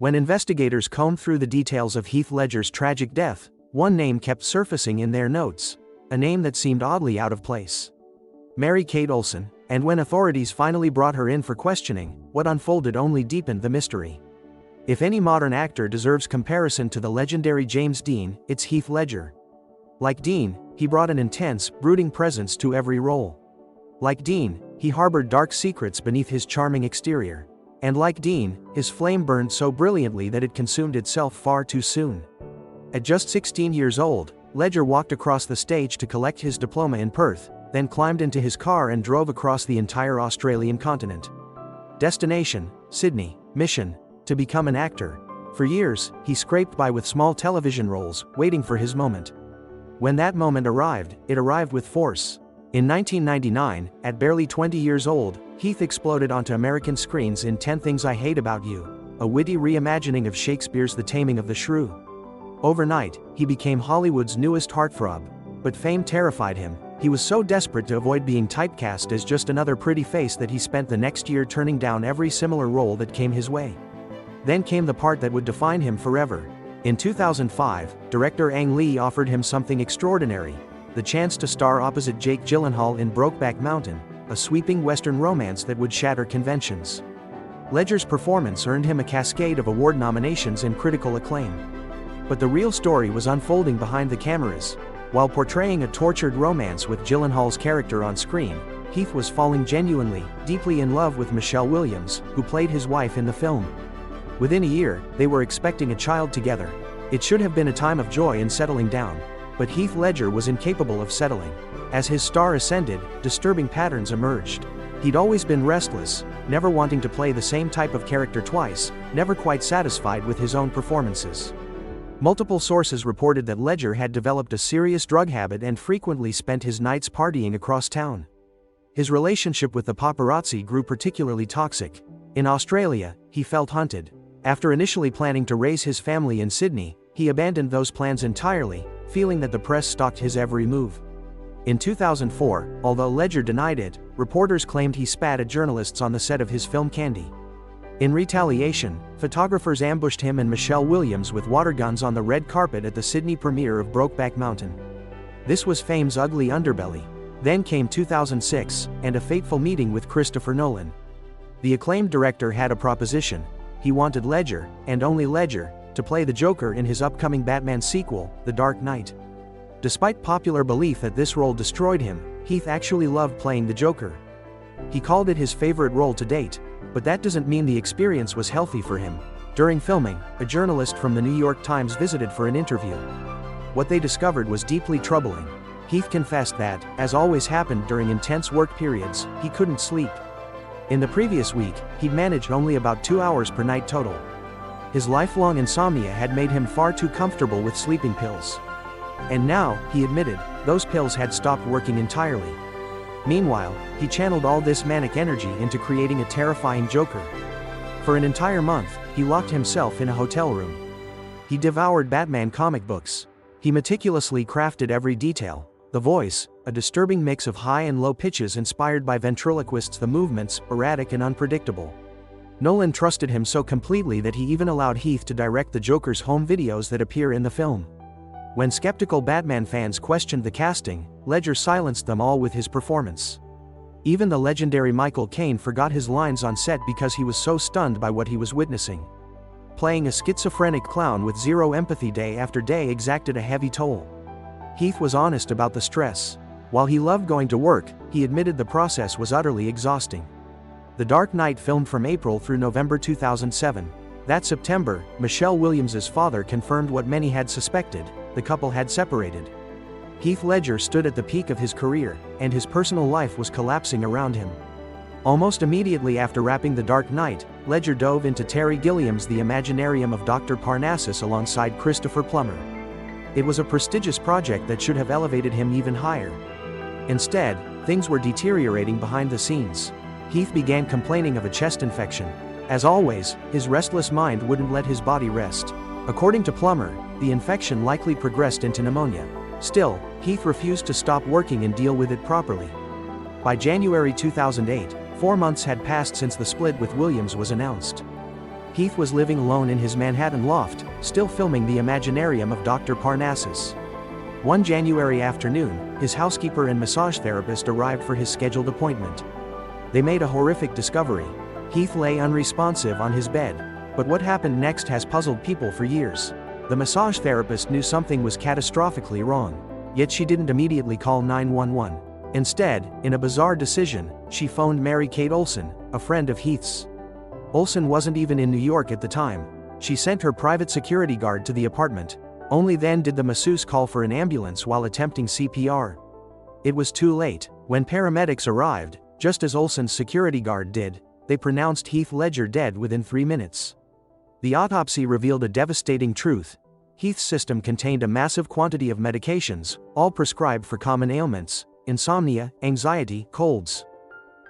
When investigators combed through the details of Heath Ledger's tragic death, one name kept surfacing in their notes, a name that seemed oddly out of place. Mary Kate Olsen, and when authorities finally brought her in for questioning, what unfolded only deepened the mystery. If any modern actor deserves comparison to the legendary James Dean, it's Heath Ledger. Like Dean, he brought an intense, brooding presence to every role. Like Dean, he harbored dark secrets beneath his charming exterior. And like Dean, his flame burned so brilliantly that it consumed itself far too soon. At just 16 years old, Ledger walked across the stage to collect his diploma in Perth, then climbed into his car and drove across the entire Australian continent. Destination, Sydney. Mission, to become an actor. For years, he scraped by with small television roles, waiting for his moment. When that moment arrived, it arrived with force. In 1999, at barely 20 years old, Heath exploded onto American screens in 10 Things I Hate About You, a witty reimagining of Shakespeare's The Taming of the Shrew. Overnight, he became Hollywood's newest heartthrob. But fame terrified him. He was so desperate to avoid being typecast as just another pretty face that he spent the next year turning down every similar role that came his way. Then came the part that would define him forever. In 2005, director Ang Lee offered him something extraordinary, the chance to star opposite Jake Gyllenhaal in Brokeback Mountain, a sweeping Western romance that would shatter conventions. Ledger's performance earned him a cascade of award nominations and critical acclaim. But the real story was unfolding behind the cameras. While portraying a tortured romance with Gyllenhaal's character on screen, Heath was falling genuinely, deeply in love with Michelle Williams, who played his wife in the film. Within a year, they were expecting a child together. It should have been a time of joy and settling down. But Heath Ledger was incapable of settling. As his star ascended, disturbing patterns emerged. He'd always been restless, never wanting to play the same type of character twice, never quite satisfied with his own performances. Multiple sources reported that Ledger had developed a serious drug habit and frequently spent his nights partying across town. His relationship with the paparazzi grew particularly toxic. In Australia, he felt hunted. After initially planning to raise his family in Sydney, he abandoned those plans entirely, feeling that the press stalked his every move. In 2004, although Ledger denied it, reporters claimed he spat at journalists on the set of his film Candy. In retaliation, photographers ambushed him and Michelle Williams with water guns on the red carpet at the Sydney premiere of Brokeback Mountain. This was fame's ugly underbelly. Then came 2006, and a fateful meeting with Christopher Nolan. The acclaimed director had a proposition. He wanted Ledger, and only Ledger, to play the Joker in his upcoming Batman sequel, The Dark Knight. Despite popular belief that this role destroyed him, Heath actually loved playing the Joker. He called it his favorite role to date, but that doesn't mean the experience was healthy for him. During filming, a journalist from the New York Times visited for an interview. What they discovered was deeply troubling. Heath confessed that, as always happened during intense work periods, he couldn't sleep. In the previous week, he'd managed only about 2 hours per night total. His lifelong insomnia had made him far too comfortable with sleeping pills. And now, he admitted, those pills had stopped working entirely. Meanwhile, he channeled all this manic energy into creating a terrifying Joker. For an entire month, he locked himself in a hotel room. He devoured Batman comic books. He meticulously crafted every detail. The voice, a disturbing mix of high and low pitches inspired by ventriloquists, the movements, erratic and unpredictable. Nolan trusted him so completely that he even allowed Heath to direct the Joker's home videos that appear in the film. When skeptical Batman fans questioned the casting, Ledger silenced them all with his performance. Even the legendary Michael Caine forgot his lines on set because he was so stunned by what he was witnessing. Playing a schizophrenic clown with zero empathy day after day exacted a heavy toll. Heath was honest about the stress. While he loved going to work, he admitted the process was utterly exhausting. The Dark Knight filmed from April through November 2007. That September, Michelle Williams's father confirmed what many had suspected: the couple had separated. Heath Ledger stood at the peak of his career, and his personal life was collapsing around him. Almost immediately after wrapping The Dark Knight, Ledger dove into Terry Gilliam's The Imaginarium of Dr. Parnassus alongside Christopher Plummer. It was a prestigious project that should have elevated him even higher. Instead, things were deteriorating behind the scenes. Heath began complaining of a chest infection. As always, his restless mind wouldn't let his body rest. According to Plummer, the infection likely progressed into pneumonia. Still, Heath refused to stop working and deal with it properly. By January 2008, 4 months had passed since the split with Williams was announced. Heath was living alone in his Manhattan loft, still filming the Imaginarium of Dr. Parnassus. One January afternoon, his housekeeper and massage therapist arrived for his scheduled appointment. They made a horrific discovery. Heath lay unresponsive on his bed. But what happened next has puzzled people for years. The massage therapist knew something was catastrophically wrong. Yet she didn't immediately call 911. Instead, in a bizarre decision, she phoned Mary Kate Olsen, a friend of Heath's. Olsen wasn't even in New York at the time. She sent her private security guard to the apartment. Only then did the masseuse call for an ambulance while attempting CPR. It was too late. When paramedics arrived, just as Olsen's security guard did, they pronounced Heath Ledger dead within 3 minutes. The autopsy revealed a devastating truth. Heath's system contained a massive quantity of medications, all prescribed for common ailments: insomnia, anxiety, colds.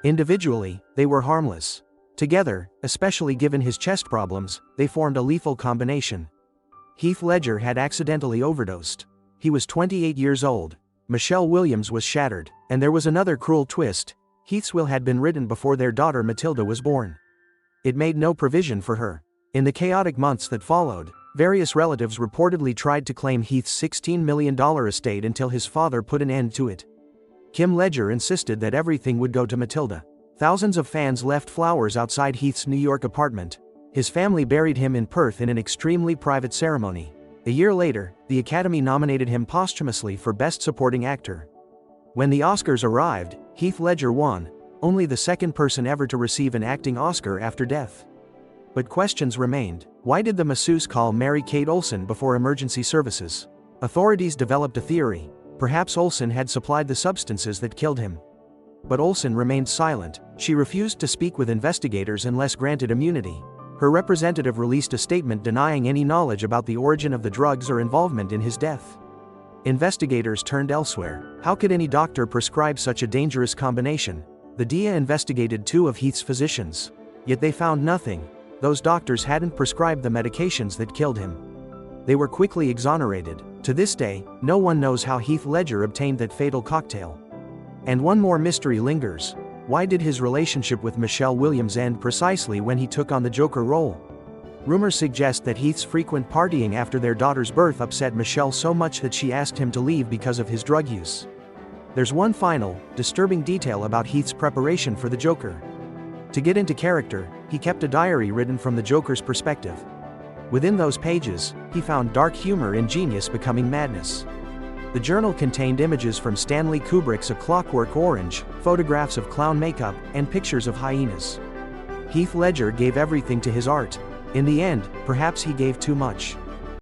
Individually, they were harmless. Together, especially given his chest problems, they formed a lethal combination. Heath Ledger had accidentally overdosed. He was 28 years old. Michelle Williams was shattered, and there was another cruel twist. Heath's will had been written before their daughter Matilda was born. It made no provision for her. In the chaotic months that followed, various relatives reportedly tried to claim Heath's $16 million estate until his father put an end to it. Kim Ledger insisted that everything would go to Matilda. Thousands of fans left flowers outside Heath's New York apartment. His family buried him in Perth in an extremely private ceremony. A year later, the Academy nominated him posthumously for Best Supporting Actor. When the Oscars arrived, Heath Ledger won, only the second person ever to receive an acting Oscar after death. But questions remained. Why did the masseuse call Mary Kate Olsen before emergency services? Authorities developed a theory. Perhaps Olsen had supplied the substances that killed him. But Olsen remained silent. She refused to speak with investigators unless granted immunity. Her representative released a statement denying any knowledge about the origin of the drugs or involvement in his death. Investigators turned elsewhere. How could any doctor prescribe such a dangerous combination? The DEA investigated 2 of Heath's physicians. Yet they found nothing. Those doctors hadn't prescribed the medications that killed him. They were quickly exonerated. To this day, no one knows how Heath Ledger obtained that fatal cocktail. And one more mystery lingers. Why did his relationship with Michelle Williams end precisely when he took on the Joker role? Rumors suggest that Heath's frequent partying after their daughter's birth upset Michelle so much that she asked him to leave because of his drug use. There's one final, disturbing detail about Heath's preparation for the Joker. To get into character, he kept a diary written from the Joker's perspective. Within those pages, he found dark humor in genius becoming madness. The journal contained images from Stanley Kubrick's A Clockwork Orange, photographs of clown makeup, and pictures of hyenas. Heath Ledger gave everything to his art. In the end, perhaps he gave too much.